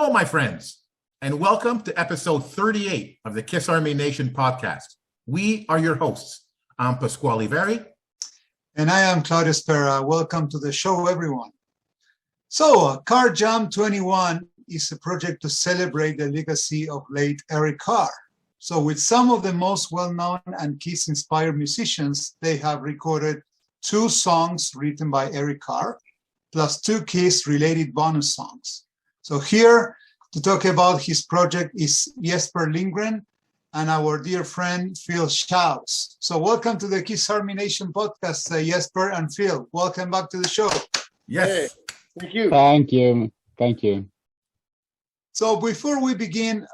Hello, my friends, and welcome to episode 38 of the Kiss Army Nation podcast. We are your hosts. I'm Pasquale Veri. And I am Claudio Spera. Welcome to the show, everyone. So, Carr Jam 21 is a project to celebrate the legacy of late Eric Carr. So, with some of the most well-known and Kiss-inspired musicians, they have recorded 2 songs written by Eric Carr, plus 2 Kiss-related bonus songs. So here to talk about his project is Jesper Lindgren and our dear friend Phil Shouse. So welcome to the Kiss Army Nation podcast, Jesper and Phil. Welcome back to the show. Yes. Hey, thank you. Thank you. Thank you. So before we begin,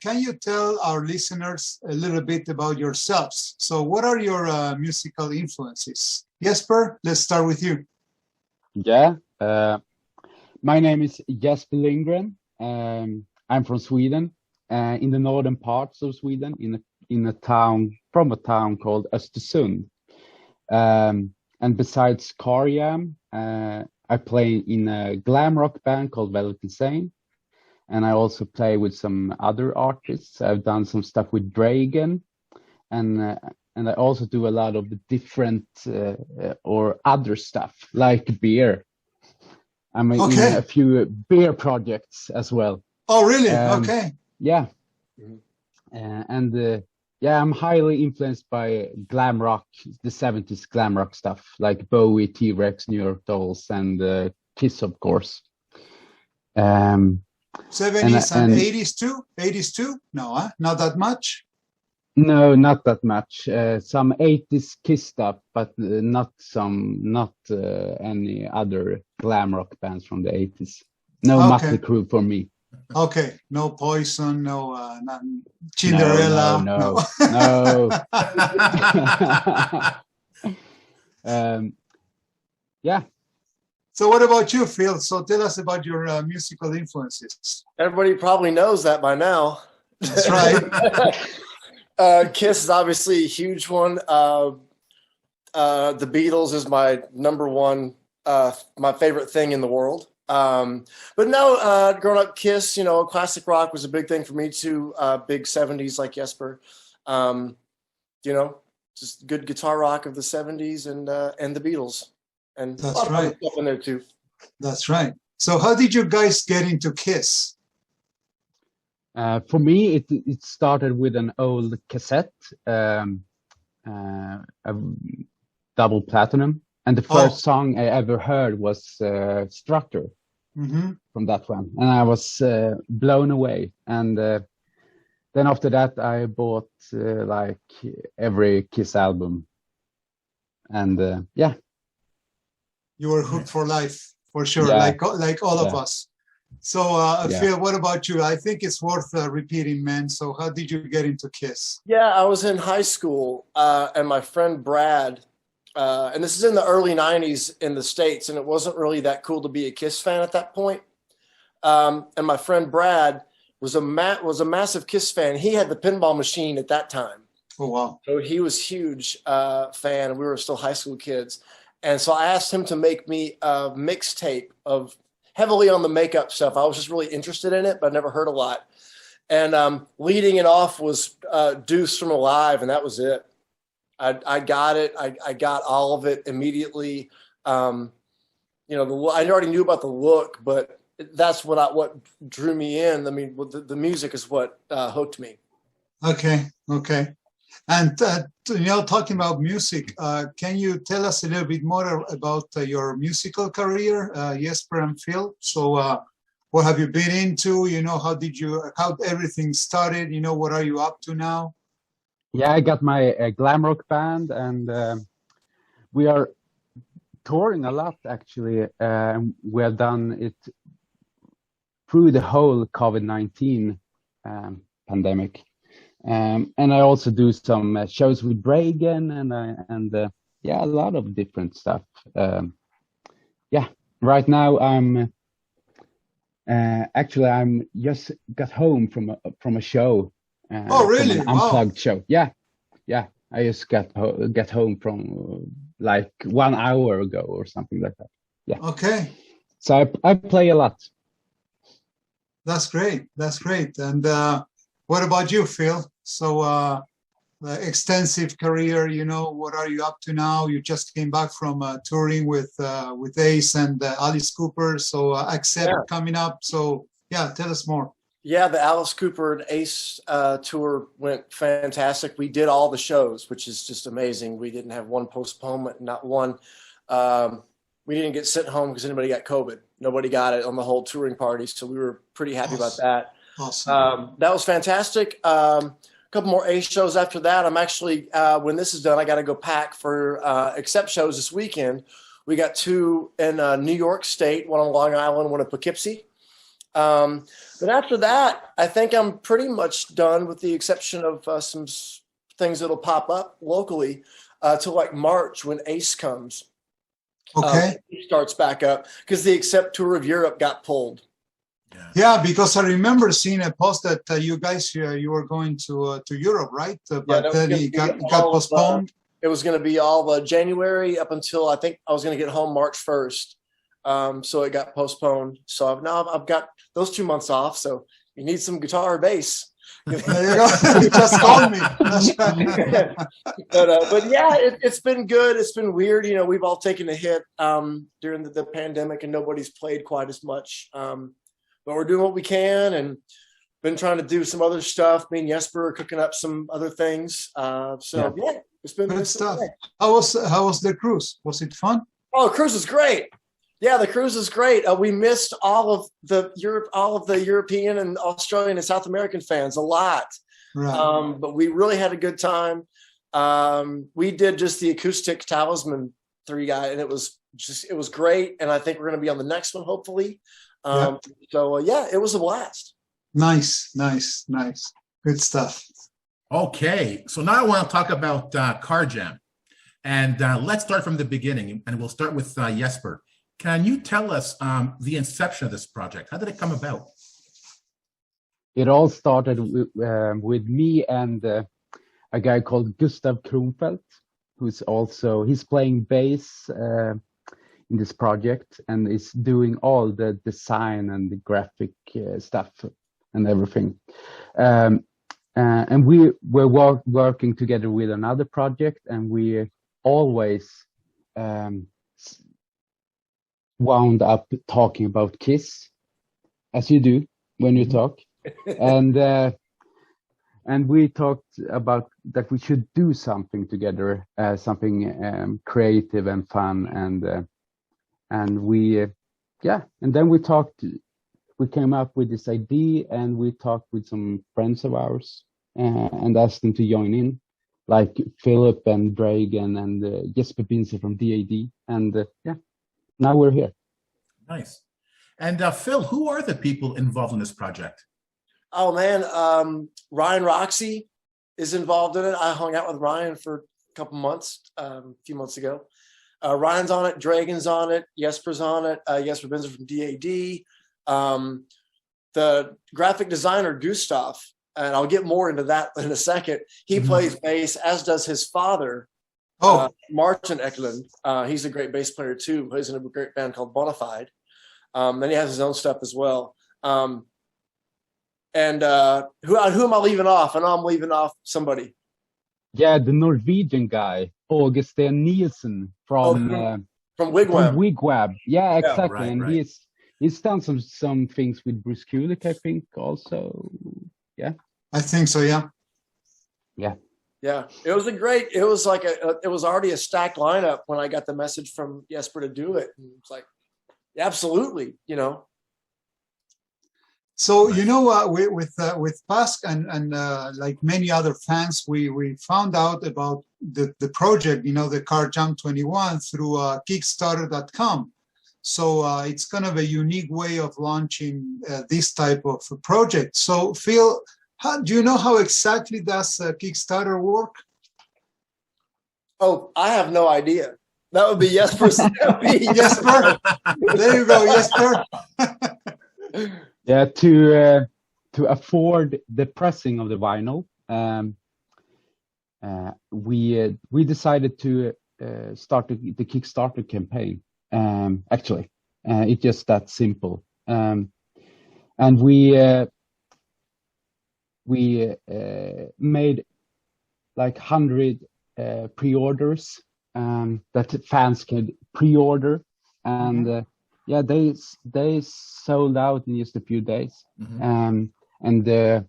can you tell our listeners a little bit about yourselves? So what are your musical influences? Jesper, let's start with you. Yeah. My name is Jesper Lindgren. I'm from Sweden, in the northern parts of Sweden, in a town called Östersund. And besides Carr Jam, I play in a glam rock band called Velvet Insane, and I also play with some other artists. I've done some stuff with Dragon, and I also do a lot of the different or other stuff like beer. I'm in a few beer projects as well. Oh, really? Okay. Yeah. I'm highly influenced by glam rock, the 70s glam rock stuff, like Bowie, T-Rex, New York Dolls, and Kiss, of course. 70s and 80s too? 80s too? No, not that much? No, not that much. Some 80s Kiss stuff, but not any other glam rock bands from the 80s. No Mötley Crüe for me. Okay, no Poison, no Cinderella. No. Yeah. So what about you, Phil? So tell us about your musical influences. Everybody probably knows that by now. That's right. Kiss is obviously a huge one. The Beatles is my number one, my favorite thing in the world. But no, growing up, Kiss, classic rock was a big thing for me too. Big 70s like Jesper. Just good guitar rock of the 70s and the Beatles. And that's right. Stuff in there too. That's right. So how did you guys get into Kiss? For me, it started with an old cassette, a double platinum, and the first song I ever heard was Strutter from that one, and I was blown away. And then after that, I bought like every Kiss album, and yeah. You were hooked for life, for sure, like all of us. So, Phil, what about you? I think it's worth repeating, man. So how did you get into Kiss? Yeah, I was in high school, and my friend Brad, and this is in the early 90s in the States, and it wasn't really that cool to be a Kiss fan at that point. And my friend Brad was a massive Kiss fan. He had the pinball machine at that time. Oh, wow. So he was a huge fan, and we were still high school kids. And so I asked him to make me a mixtape of heavily on the makeup stuff. I was just really interested in it, but I never heard a lot. And leading it off was Deuce from Alive, and that was it. I got it. I got all of it immediately. I already knew about the look, but that's what drew me in. I mean, the music is what hooked me. Okay. And, talking about music, can you tell us a little bit more about your musical career, Jesper and Phil? So what have you been into? How everything started? What are you up to now? Yeah, I got my glam rock band, and we are touring a lot, actually. We have done it through the whole COVID-19 pandemic. And I also do some shows with Dragon and a lot of different stuff. Right now I'm just got home from a show. Oh, really? From an unplugged show. Yeah. I just get home from like 1 hour ago or something like that. Yeah. Okay. So I play a lot. That's great. That's great. And what about you, Phil? So the extensive career, what are you up to now? You just came back from touring with Ace and Alice Cooper. So Accept coming up. So yeah, tell us more. Yeah, the Alice Cooper and Ace tour went fantastic. We did all the shows, which is just amazing. We didn't have one postponement, not one. We didn't get sent home because anybody got COVID. Nobody got it on the whole touring party, so we were pretty happy about that. Awesome. That was fantastic. A couple more Ace shows after that. I'm actually, when this is done, I got to go pack for Accept shows this weekend. We got 2 in New York State, one on Long Island, one in Poughkeepsie. But after that, I think I'm pretty much done with the exception of some things that'll pop up locally till like March when Ace comes. Okay. Starts back up because the Accept tour of Europe got pulled. Yeah, because I remember seeing a post that you guys you were going to Europe, right? But then it got postponed. It was going to be all January up until I think I was going to get home March 1st. So it got postponed. So now I've got those 2 months off. So you need some guitar or bass. There you go. You just called me. That's right. But yeah, it's been good. It's been weird. We've all taken a hit during the pandemic and nobody's played quite as much. But we're doing what we can and been trying to do some other stuff. Me and Jesper are cooking up some other things. Yeah, it's been good stuff. How was the cruise? Was it fun? Oh, the cruise is great. Yeah, the cruise is great. We missed all of the European and Australian and South American fans a lot. Right. But we really had a good time. We did just the acoustic Talisman 3 guy, and it was great. And I think we're going to be on the next one, hopefully. So it was a blast. Nice. Good stuff. Okay, so now I want to talk about Carr Jam. And let's start from the beginning, and we'll start with Jesper. Can you tell us the inception of this project? How did it come about? It all started with me and a guy called Gustav Kronfeldt, he's playing bass in this project and is doing all the design and the graphic stuff and everything. And we were working together with another project, and we always wound up talking about Kiss, as you do when you talk. And we talked about that we should do something together, something creative and fun, and then we came up with this idea, and we talked with some friends of ours and asked them to join in, like Philip and Dragan and Jesper from DAD, and now we're here. Nice. And Phil, who are the people involved in this project? Oh man, Ryan Roxy is involved in it. I hung out with Ryan for a couple months, a few months ago. Ryan's on it, Dragan's on it, Jesper's on it, Jesper Binzer from DAD. The graphic designer Gustav, and I'll get more into that in a second. He plays bass, as does his father, Martin Eklund. He's a great bass player too. Plays in a great band called Bonafide. Then he has his own stuff as well. And who am I leaving off? I know I'm leaving off somebody. Yeah, the Norwegian guy, Augustin Nielsen from Wigwam. From Wigwam. Yeah, exactly. Right, and right. he's done some things with Bruce Kulick, I think, also. Yeah. I think so, yeah. Yeah. Yeah. It was already a stacked lineup when I got the message from Jesper to do it. And it's like, absolutely, So with Pask and like many other fans, we found out about the project, the Carr Jam 21 through Kickstarter.com. So it's kind of a unique way of launching this type of project. So Phil, do you know how exactly does Kickstarter work? Oh, I have no idea. That would be Jesper's. Jesper. There you go, Jesper. Yeah, to afford the pressing of the vinyl, we decided to start the Kickstarter campaign. Actually, it's just that simple. and we made like 100 pre-orders that fans could pre-order, and yeah, they sold out in just a few days. And the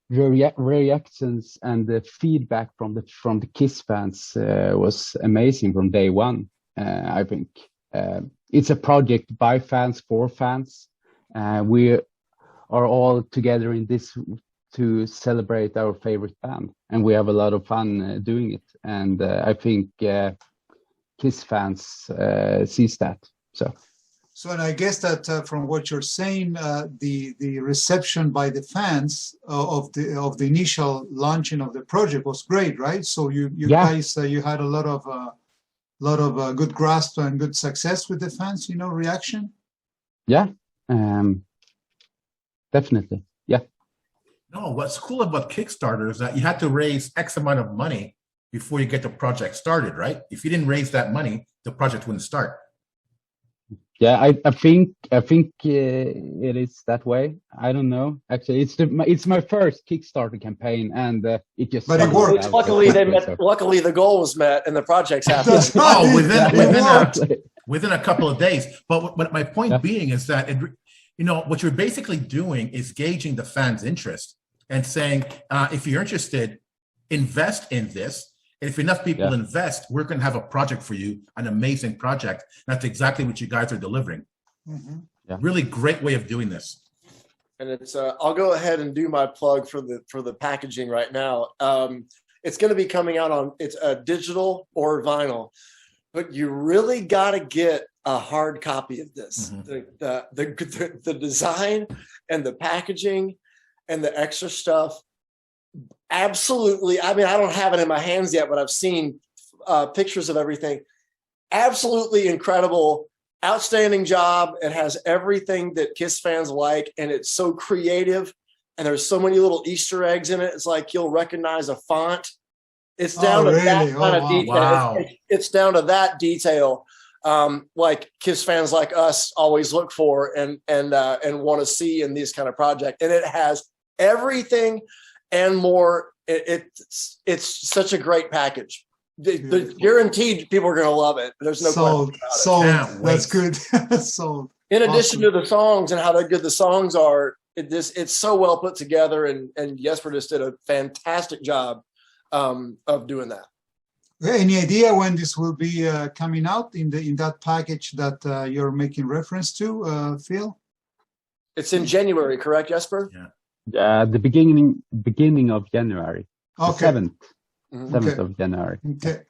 reactions and the feedback from the Kiss fans was amazing from day one. I think it's a project by fans for fans. We are all together in this to celebrate our favorite band, and we have a lot of fun doing it. And I think Kiss fans sees that. So, and I guess that from what you're saying, the reception by the fans of the initial launching of the project was great, right? So you guys you had a lot of good grasp and good success with the fans, reaction. Yeah, definitely. Yeah. No, what's cool about Kickstarter is that you had to raise X amount of money before you get the project started, right? If you didn't raise that money, the project wouldn't start. Yeah, I think it is that way. I don't know. Actually, it's my first Kickstarter campaign, and it just. But it worked. Luckily, luckily, the goal was met, and the project's happened. Oh, within a couple of days. But my point being is that what you're basically doing is gauging the fans' interest and saying, if you're interested, invest in this. And if enough people invest, we're going to have a project for you, an amazing project. That's exactly what you guys are delivering. Really great way of doing this. And it's I'll go ahead and do my plug for the packaging right now. It's going to be coming out on digital or vinyl, but you really got to get a hard copy of this. The design and the packaging and the extra stuff. Absolutely. I mean, I don't have it in my hands yet, but I've seen pictures of everything. Absolutely incredible, outstanding job. It has everything that Kiss fans like, and it's so creative. And there's so many little Easter eggs in it. It's like you'll recognize a font. It's down to that kind of detail. Wow. It's down to that detail, like Kiss fans like us always look for and want to see in these kind of projects. And it has everything and more. It's such a great package. Guaranteed people are going to love it. There's no question about it. Sold. That's good. Sold. In addition to the songs and how good the songs are, it's so well put together, and Jesper just did a fantastic job of doing that. Any idea when this will be coming out in that package that you're making reference to, Phil? It's in January, correct, Jesper? Yeah. The beginning of January. Okay. 7th of January. Okay.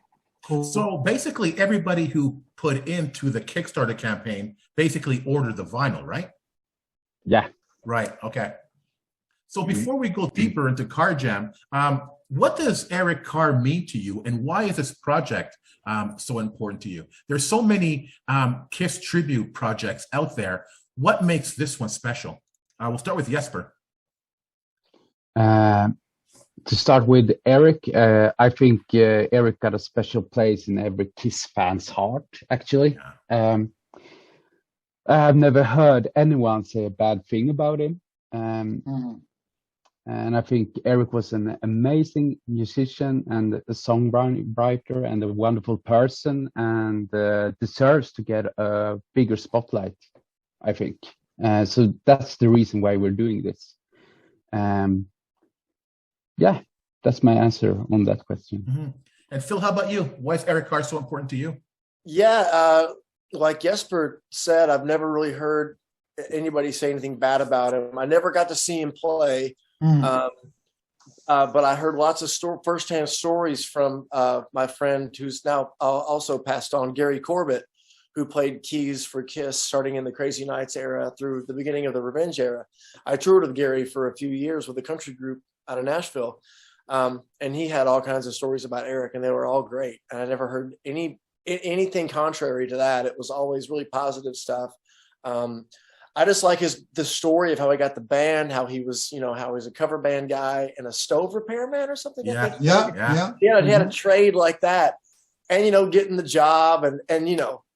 Cool. So basically, everybody who put into the Kickstarter campaign basically ordered the vinyl, right? Yeah. Right. Okay. So before we go deeper into Carr Jam, what does Eric Carr mean to you, and why is this project so important to you? There's so many Kiss tribute projects out there. What makes this one special? We'll start with Jesper. To start with Eric, I think Eric got a special place in every Kiss fan's heart, actually. I've never heard anyone say a bad thing about him. And I think Eric was an amazing musician and a songwriter and a wonderful person, and deserves to get a bigger spotlight, I think. So that's the reason why we're doing this. Yeah, that's my answer on that question. And Phil, how about you? Why is Eric Carr so important to you? Yeah, like Jesper said, I've never really heard anybody say anything bad about him. I never got to see him play, but I heard lots of firsthand stories from my friend who's now also passed on, Gary Corbett, who played keys for Kiss starting in the Crazy Nights era through the beginning of the Revenge era. I toured with Gary for a few years with a country group out of Nashville. And he had all kinds of stories about Eric, and they were all great. And I never heard anything contrary to that. It was always really positive stuff. I just like the story of how he got the band, how he was, how he was a cover band guy and a stove repairman or something. Yeah. He had a trade like that, and getting the job, and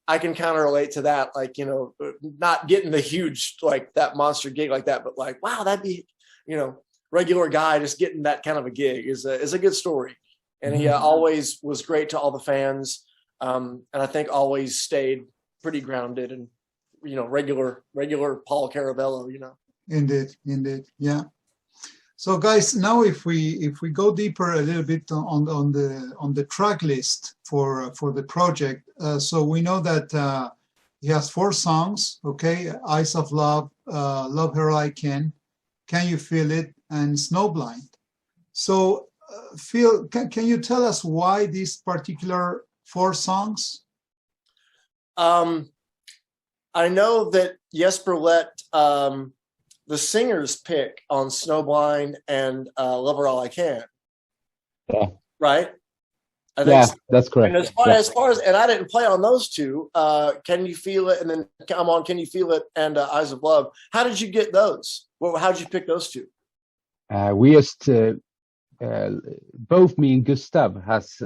I can kind of relate to that. Like, you know, not getting the huge, like that monster gig like that, but like, wow, that'd be, you know, regular guy just getting that kind of a gig is a good story. And he always was great to all the fans. And I think always stayed pretty grounded and, you know, regular Paul Caravello, you know. Indeed, yeah. So guys, now if we go deeper a little bit on the track list for the project, so we know that he has 4 songs, okay? Eyes of Love, Love Her I Can You Feel It, and Snowblind. So Phil, can you tell us why these particular 4 songs? I know that Jesper let the singers pick on Snowblind and Love Her All I Can. Yeah. Right? I think Yeah, so. that's correct. And as far as, and I didn't play on those 2, Can You Feel It, and then come on, Can You Feel It, and Eyes of Love. How did you get those? Well, how did you pick those 2? We just both me and Gustav has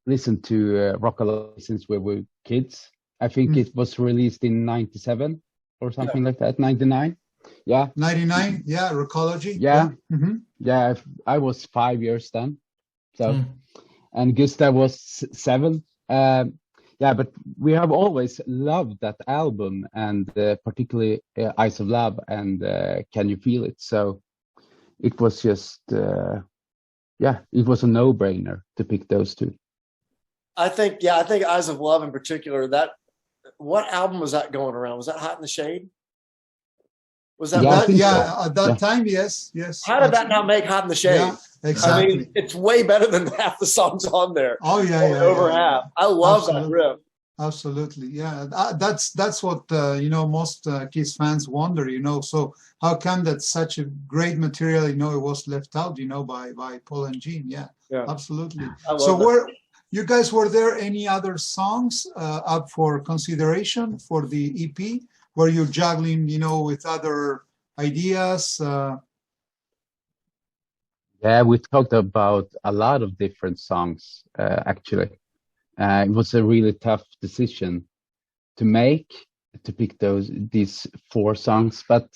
listened to Rock'n'Roll since we were kids. I think it was released in 97 or something like that, 99. Yeah. 99, yeah, Rockology. Yeah. Yeah, I was 5 years then. So, and Gustav was 7. Yeah, but we have always loved that album, and particularly Eyes of Love and Can You Feel It? So it was just, yeah, it was a no-brainer to pick those 2. I think Eyes of Love in particular, what album was that going around? Was that Hot in the Shade? Was that? At that time, yes. How did that not make Hot in the Shade? Yeah, exactly. I mean, it's way better than half the songs on there. Oh yeah, over half. I love that riff. Absolutely, yeah. That's what you know, most Kiss fans wonder. You know, so how come that such a great material, you know, it was left out, you know, by Paul and Gene? Yeah. Absolutely. So you guys, were there any other songs up for consideration for the EP? Were you juggling, you know, with other ideas? Yeah, we talked about a lot of different songs, actually. It was a really tough decision to make, to pick these 4 songs. But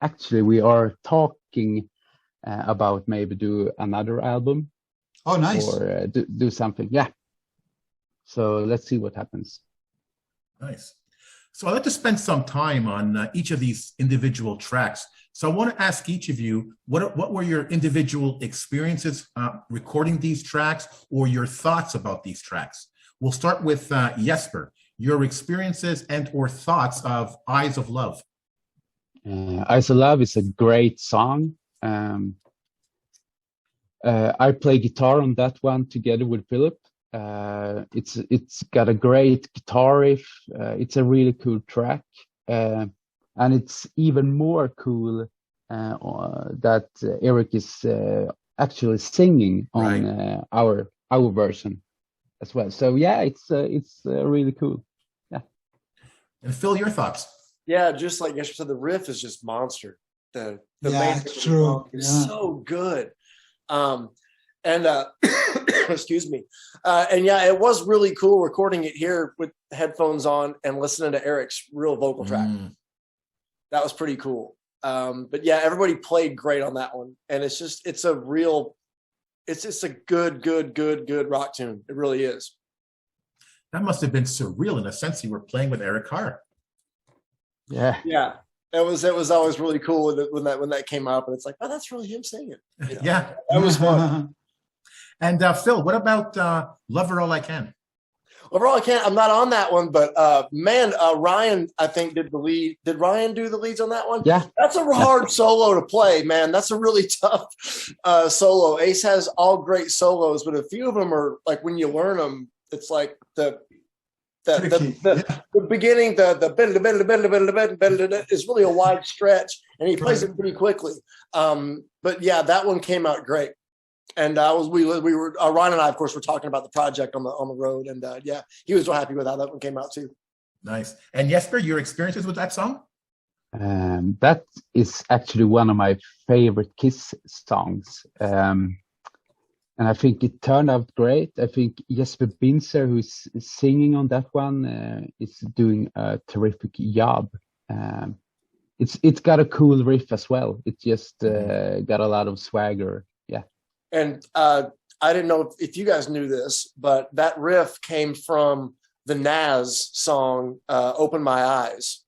actually, we are talking about maybe do another album. Oh, nice. Or do something. Yeah. So let's see what happens. Nice. So I'd like to spend some time on each of these individual tracks. So I want to ask each of you, what were your individual experiences recording these tracks, or your thoughts about these tracks? We'll start with Jesper, your experiences and or thoughts of Eyes of Love. Eyes of Love is a great song. I play guitar on that one together with Philip. It's got a great guitar riff. It's a really cool track, and it's even more cool that Eric is actually singing on our version as well. So yeah, it's really cool. Yeah. And Phil, your thoughts? Yeah, just like Jesper said, the riff is just monster. The main true is so good. Excuse me. And yeah, it was really cool recording it here with headphones on and listening to Eric's real vocal track. That was pretty cool. But yeah, everybody played great on that one. And it's just a good rock tune. It really is. That must have been surreal in a sense. You were playing with Eric Carr. Yeah. Yeah. It was always really cool when that came up, and it's like, oh, that's really him singing. You know? Yeah. That was fun. And Phil, what about Love Her All I Can? Love Her All I Can. I'm not on that one, but Ryan, I think, did the lead. Did Ryan do the leads on that one? Yeah. That's a hard solo to play, man. That's a really tough solo. Ace has all great solos, but a few of them are like, when you learn them, it's like the beginning, the is really a wide stretch, and he plays it pretty quickly. But yeah, that one came out great. And we were Ryan and I, of course, were talking about the project on the road, and yeah, he was so happy with how that one came out too. Nice. And Jesper, your experiences with that song? That is actually one of my favorite Kiss songs. and I think it turned out great. I think Jesper Binzer, who's singing on that one, is doing a terrific job. It's got a cool riff as well. It just got a lot of swagger. Yeah. And I didn't know if you guys knew this, but that riff came from the Nas song "Open My Eyes."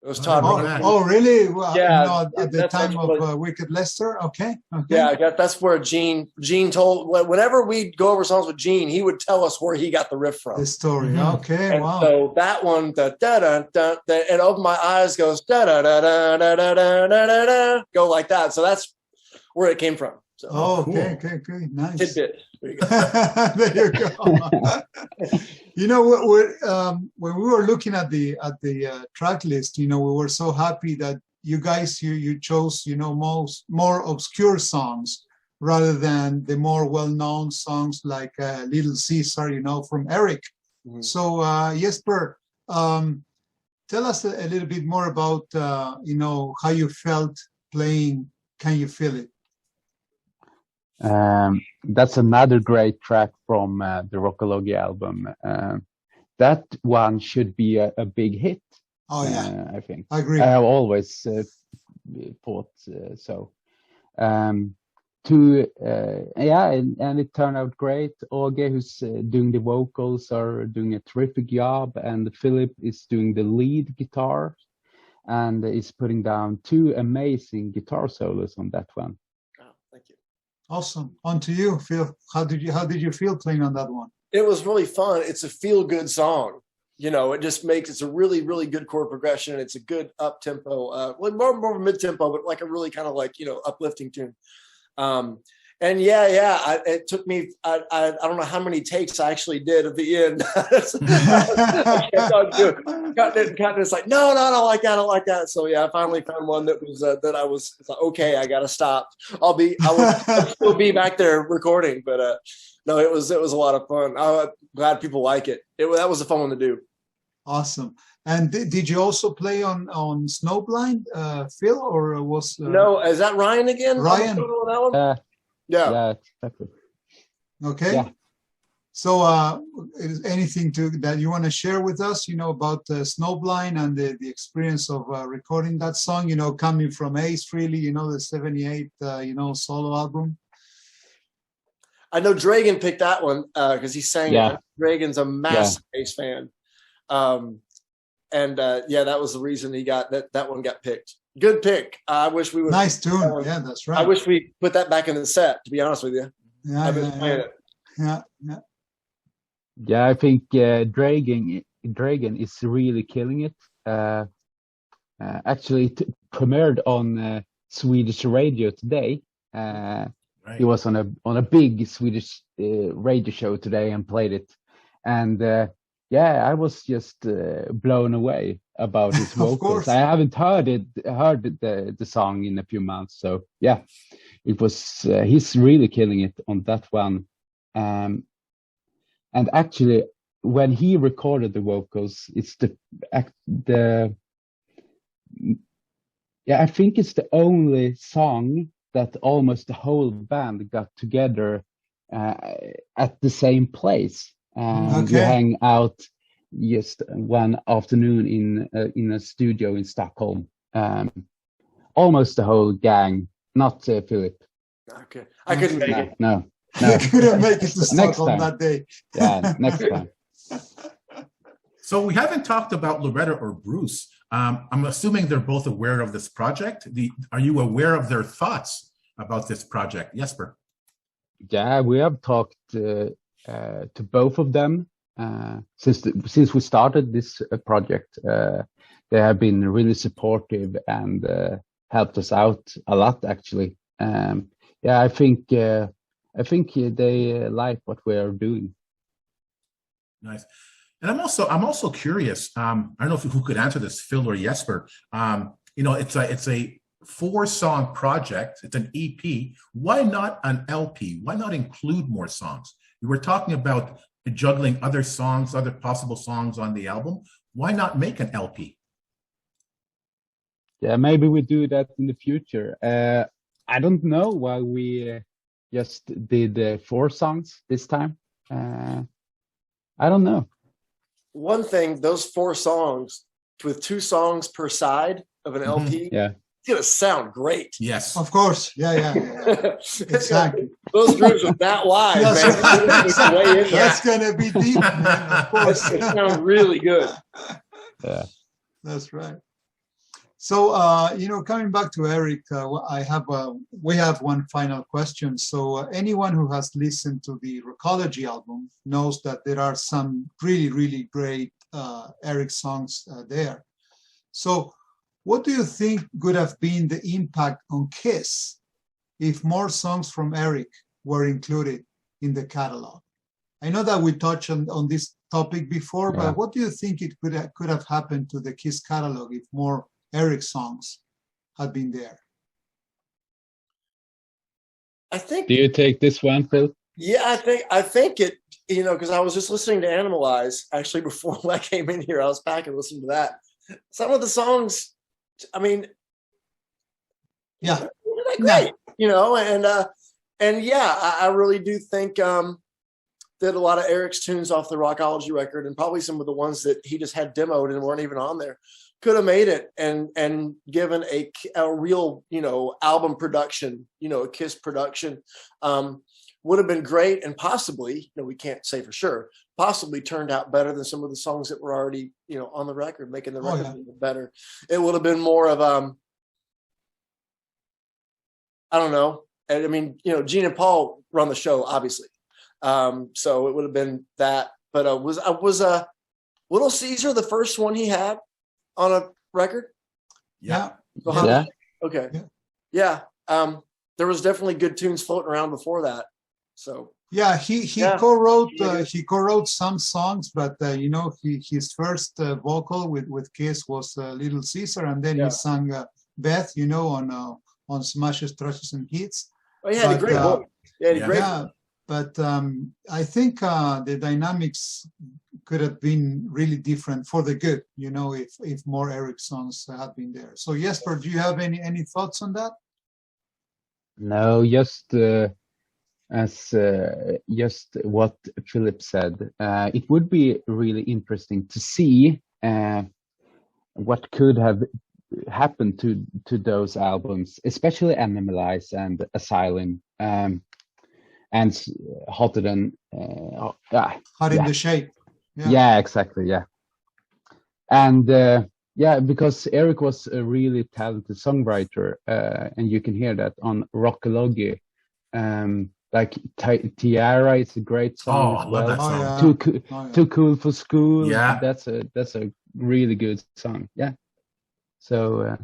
It was Todd. Oh, really? Well, Yeah, at the time of Wicked Lester. Okay. Yeah, that's where Gene told. Whenever we'd go over songs with Gene, he would tell us where he got the riff from. The story. Okay. And Wow. so that one, the da da da, and "Open My Eyes" goes da da da da da da da da da, go like that. So that's where it came from. So, Oh, cool. okay. Nice. tidbit. There you go. There you go. You know, when we were looking at the track list, we were so happy that you guys you chose more obscure songs rather than the more well-known songs like Little Caesar, from Eric. Mhm. So Jesper, tell us a little bit more about how you felt playing "Can You Feel It?" That's another great track from the Rockology album. That one should be a big hit. Oh yeah, I think. I agree. I have always thought so. And it turned out great. Åge, who's doing the vocals, are doing a terrific job, and Philip is doing the lead guitar, and is putting down 2 amazing guitar solos on that one. Oh, thank you. Awesome. On to you, Phil. How did you feel playing on that one? It was really fun. It's a feel-good song. It just it's a really, really good chord progression. It's a good up-tempo, more mid-tempo, but like a really kind of uplifting tune. It took me, I don't know how many takes I actually did at the end. It's like, no, I don't like that. So yeah, I finally found one that was, I was like, okay, I got to stop. I'll still be back there recording, but no, it was a lot of fun. I'm glad people like it. That was a fun one to do. Awesome. And did you also play on Snowblind, Phil, or was No? Is that Ryan again? Ryan? Yeah. Yeah, exactly. Okay. Yeah. So, is anything that you want to share with us, about Snowblind and the experience of recording that song, coming from Ace, really, the 78, solo album? I know Dragan picked that one because he sang it. Dragan's a massive Ace fan. That was the reason he got that one got picked. Good pick. I wish we would. Nice tune. Yeah, that's right. I wish we put that back in the set, to be honest with you. Yeah, I've been playing it. Yeah, I think Dragan is really killing it. Actually, it premiered on Swedish radio today. Right. He was on a big Swedish radio show today and played it, and I was just blown away about his vocals. I haven't heard the song in a few months, so yeah, it was he's really killing it on that one. And actually, when he recorded the vocals, it's I think it's the only song that almost the whole band got together at the same place. We hang out just one afternoon in a studio in Stockholm. Almost the whole gang, not Philip. Okay, I couldn't make it. No. I couldn't make it to Stockholm that day. Yeah, next time. So we haven't talked about Loretta or Bruce. I'm assuming they're both aware of this project. Are you aware of their thoughts about this project, Jesper? Yeah, we have talked to both of them since we started this project. They have been really supportive and helped us out a lot, actually. I think they like what we are doing. Nice. And I'm also curious. I don't know who could answer this, Phil or Jesper. It's a 4-song project. It's an EP. Why not an LP? Why not include more songs? We were talking about juggling other songs, other possible songs on the album. Why not make an LP? Yeah, maybe we do that in the future. I don't know why we just did 4 songs this time. I don't know. One thing, those 4 songs with 2 songs per side of an LP, Yeah. it's gonna sound great. Yes. Of course. Yeah. Exactly. Those grooves are that wide, That's man. right. It's way in there. That's gonna be deep, man. Of course. It sounds really good. Yeah. That's right. So, coming back to Eric, we have one final question. So, anyone who has listened to the Rockology album knows that there are some really, really great Eric songs there. So, what do you think would have been the impact on Kiss if more songs from Eric were included in the catalog? I know that we touched on this topic before, but what do you think it could have happened to the Kiss catalog if more Eric songs had been there? I think. Do you take this one, Phil? Yeah, I think it. Because I was just listening to Animalize actually before I came in here. I was back and listening to that. Some of the songs, I mean, Yeah, they're great. And yeah, I really do think that a lot of Eric's tunes off the Rockology record, and probably some of the ones that he just had demoed and weren't even on there, could have made it and given a real, album production, a Kiss production, would have been great, and possibly, we can't say for sure, possibly turned out better than some of the songs that were already, on the record, making the record better. It would have been more of, I don't know. I mean, Gene and Paul run the show, obviously. So it would have been that, but was Little Caesar the first one he had on a record? Yeah. So okay. Yeah. Yeah. There was definitely good tunes floating around before that. So yeah, he co-wrote some songs, but his first vocal with Kiss was Little Caesar, and then he sang Beth, on Smashes, Trashes, and Hits. Oh, yeah, great voice. Yeah, but I think the dynamics could have been really different for the good, if more Eric songs had been there. So Jesper, do you have any thoughts on that? No, just just what Philip said. It would be really interesting to see what could have happened to those albums, especially Animalize and Asylum, and Hotter Than Hot in the Shape. Yeah, exactly. Yeah, and because Eric was a really talented songwriter, and you can hear that on Rockology. Like Tiara is a great song as well. Love that song. Too Cool for School. Yeah, that's a really good song. Yeah. So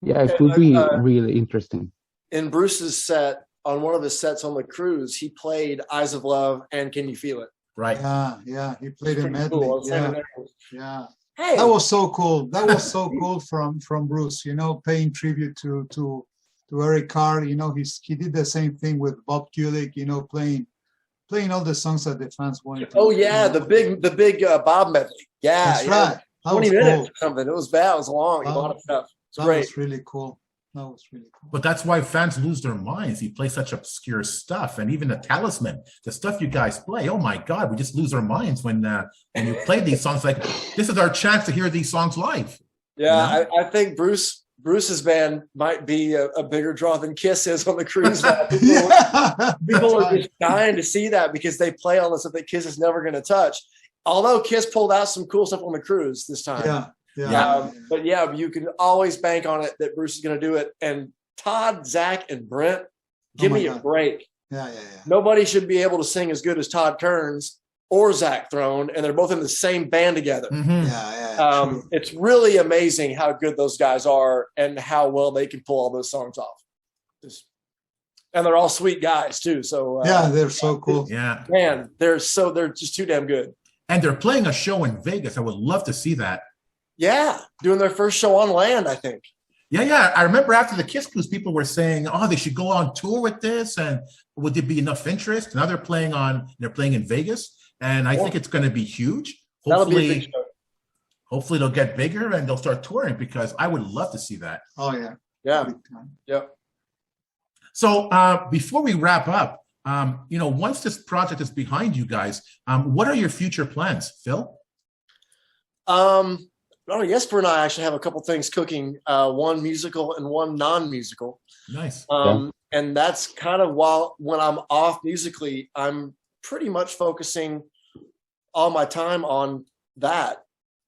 it will be really interesting. In Bruce's set, on one of his sets on the cruise, he played Eyes of Love and Can You Feel It? Right. Yeah. He played a medley. Cool. Yeah. Hey. That was so cool. That was so cool from Bruce, paying tribute to Eric Carr. He did the same thing with Bob Kulick, playing all the songs that the fans wanted to. Oh yeah, the big Bob medley. Yeah. That's right. That 20 was minutes cool. or something. It was bad. It was long. A lot of stuff. It's great. That was really cool. But that's why fans lose their minds. He plays such obscure stuff, and even the Talisman, the stuff you guys play. Oh my God, we just lose our minds when you play these songs. Like, this is our chance to hear these songs live. Yeah, I think Bruce's band might be a bigger draw than Kiss is on the cruise now. People are just dying to see that because they play all the stuff that Kiss is never going to touch. Although Kiss pulled out some cool stuff on the cruise this time. But yeah, you can always bank on it that Bruce is going to do it. And Todd, Zach, and Brent, give me a break. Yeah. Nobody should be able to sing as good as Todd Kearns or Zach Throne, and they're both in the same band together. Mm-hmm. It's really amazing how good those guys are and how well they can pull all those songs off. And they're all sweet guys too. So they're so cool. Yeah, man, they're just too damn good. And they're playing a show in Vegas. I would love to see that. Yeah, doing their first show on land, I think. Yeah. I remember after the Kiss Cruise, people were saying, "Oh, they should go on tour with this, and would there be enough interest?" Now they're playing in Vegas, and I think it's going to be huge. That'll be a big show. Hopefully, they'll get bigger and they'll start touring, because I would love to see that. Oh yeah. Yeah. So before we wrap up, once this project is behind you guys, what are your future plans, Phil? Jesper and I actually have a couple things cooking, one musical and one non-musical. Nice. And that's kind of when I'm off musically, I'm pretty much focusing all my time on that,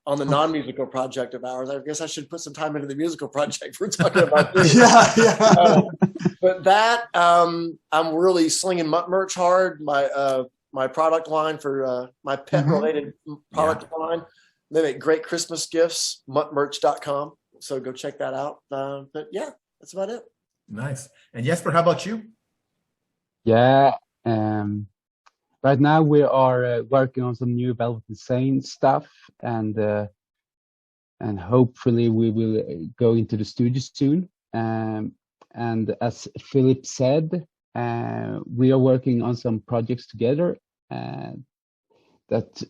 on the non-musical project of ours. I guess I should put some time into the musical project we're talking about this. But that, I'm really slinging Mutt Merch hard, my product line for my pet-related product line. They make great Christmas gifts, muttmerch.com. So go check that out. But yeah, that's about it. Nice. And Jesper, how about you? Yeah. Right now we are working on some new Velvet Insane stuff, and hopefully we will go into the studio soon. And as Philip said, we are working on some projects together that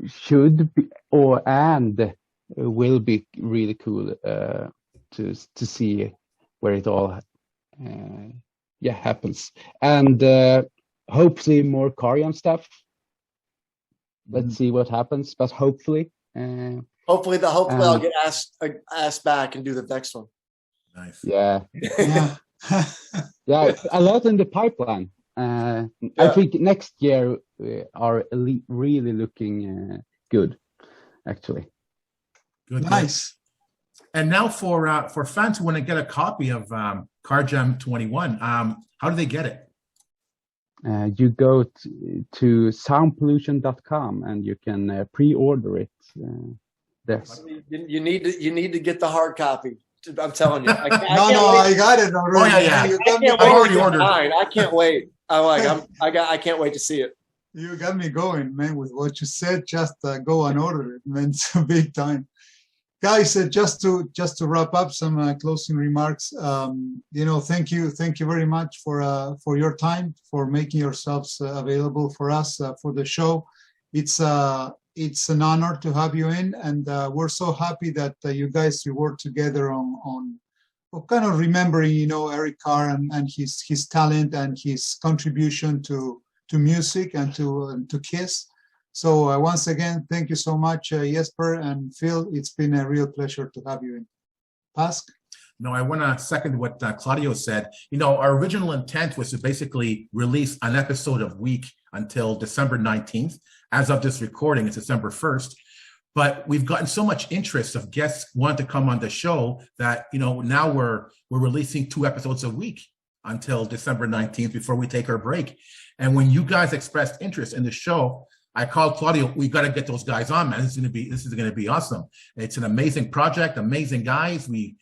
should be and will be really cool to see where it all happens, and hopefully more Carr Jam stuff. Let's see what happens, but hopefully I'll get asked back and do the next one. Nice. Yeah. A lot in the pipeline. I think next year are really looking good, actually. Good. Nice. And now for fans who want to get a copy of Carr Jam 21, how do they get it? You go to soundpollution.com and you can pre-order it. You need to get the hard copy. I'm telling you. I got it already. I've already ordered. I can't wait. I can't wait to see it. You got me going, man, with what you said. Just go and order it, man. It's a big time. Guys, just to wrap up some closing remarks. Thank you very much for your time, for making yourselves available for us for the show. It's an honor to have you in, and we're so happy that you guys work together on kind of remembering, Eric Carr and his talent and his contribution to music and to Kiss. So once again, thank you so much, Jesper and Phil. It's been a real pleasure to have you in. Pask? No, I want to second what Claudio said. Our original intent was to basically release an episode a week until December 19th. As of this recording, it's December 1st. But we've gotten so much interest of guests wanting to come on the show that, now we're releasing 2 episodes a week until December 19th before we take our break. And when you guys expressed interest in the show, I called Claudio. We got to get those guys on, man. This is going to be awesome. It's an amazing project, amazing guys. We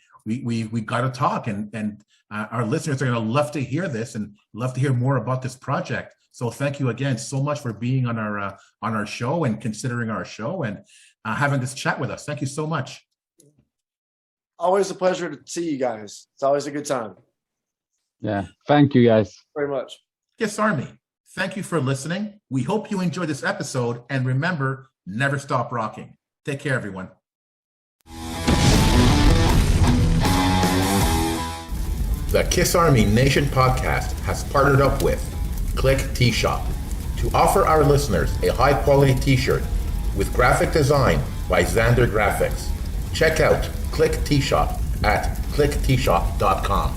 got to talk, and our listeners are going to love to hear this and love to hear more about this project. So thank you again so much for being on our show and considering our show and having this chat with us. Thank you so much. Always a pleasure to see you guys. It's always a good time. Yeah, thank you guys very much. Kiss Army, thank you for listening. We hope you enjoyed this episode, and remember, never stop rocking. Take care, everyone. The Kiss Army Nation podcast has partnered up with Click T-Shop to offer our listeners a high-quality t-shirt with graphic design by Xander Graphics. Check out Click T-Shop at clickteeshop.com.